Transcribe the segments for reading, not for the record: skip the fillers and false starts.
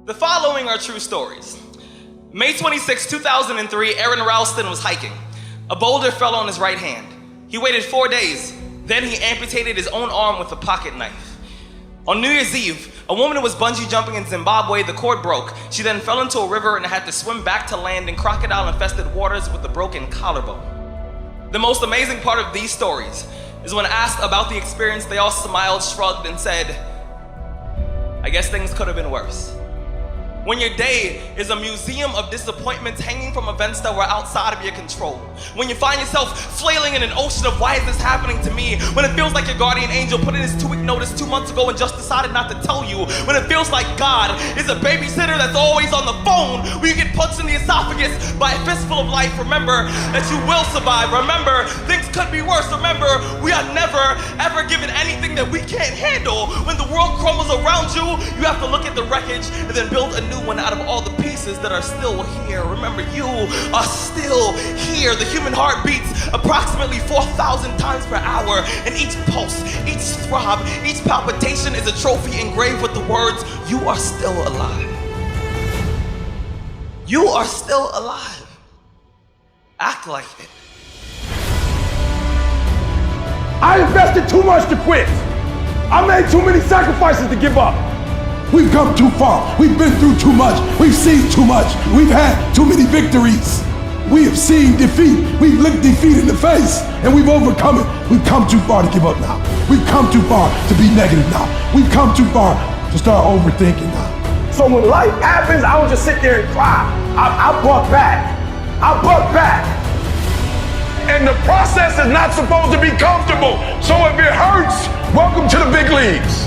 The following are true stories. May 26, 2003, Aaron Ralston was hiking. A boulder fell on his right hand. He waited 4 days. Then he amputated his own arm with a pocket knife. On New Year's Eve, a woman was bungee jumping in Zimbabwe. The cord broke. She then fell into a river and had to swim back to land in crocodile-infested waters with a broken collarbone. The most amazing part of these stories is when asked about the experience, they all smiled, shrugged, and said, "I guess things could have been worse." When your day is a museum of disappointments hanging from events that were outside of your control. When you find yourself flailing in an ocean of why is this happening to me? When it feels like your guardian angel put in his 2-week notice 2 months ago and just decided not to tell you. When it feels like God is a babysitter that's always on the phone. When you get punched in the esophagus by a fistful of life, remember that you will survive. Remember, things could be worse. Remember, we are never, ever given anything that we can't handle. When the world crumbles around you, you have to look at the wreckage and then build a new one out of all the pieces that are still here. Remember, you are still here. The human heart beats approximately 4,000 times per hour, and each pulse, each throb, each palpitation is a trophy engraved with the words, "You are still alive." You are still alive. Act like it. I invested too much to quit. I made too many sacrifices to give up. We've come too far. We've been through too much. We've seen too much. We've had too many victories. We have seen defeat. We've looked defeat in the face and we've overcome it. We've come too far to give up now. We've come too far to be negative now. We've come too far to start overthinking now. So when life happens, I don't just sit there and cry. I buck back. I buck back. And the process is not supposed to be comfortable. So if it hurts, welcome to the big leagues.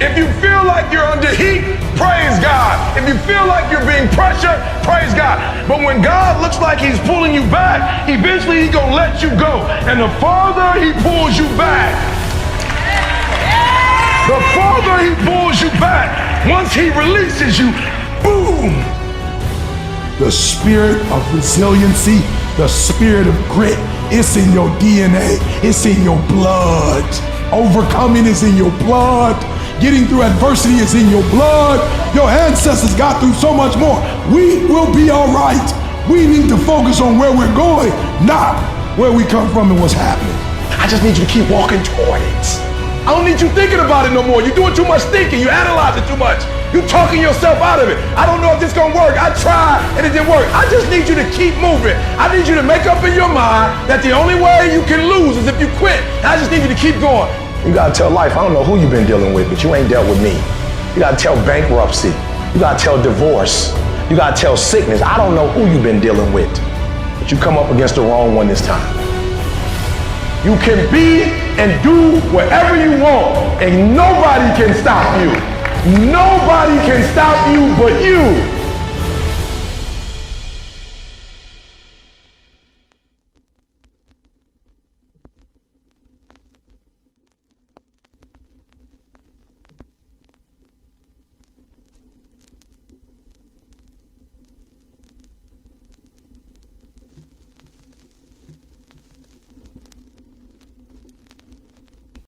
If you feel like you're under heat, praise God. If you feel like you're being pressured, praise God. But when God looks like he's pulling you back, eventually he's gonna let you go. And the farther he pulls you back, the farther he pulls you back, once he releases you, boom. The spirit of resiliency, the spirit of grit, it's in your DNA, it's in your blood. Overcoming is in your blood. Getting through adversity is in your blood. Your ancestors got through so much more. We will be all right. We need to focus on where we're going, not where we come from and what's happening. I just need you to keep walking toward it. I don't need you thinking about it no more. You're doing too much thinking. You analyze it too much. You're talking yourself out of it. I don't know if this is gonna work. I tried and it didn't work. I just need you to keep moving. I need you to make up in your mind that the only way you can lose is if you quit. I just need you to keep going. You gotta tell life, I don't know who you've been dealing with, but you ain't dealt with me. You gotta tell bankruptcy. You gotta tell divorce. You gotta tell sickness. I don't know who you've been dealing with, but you come up against the wrong one this time. You can be and do whatever you want, and nobody can stop you. Nobody can stop you but you.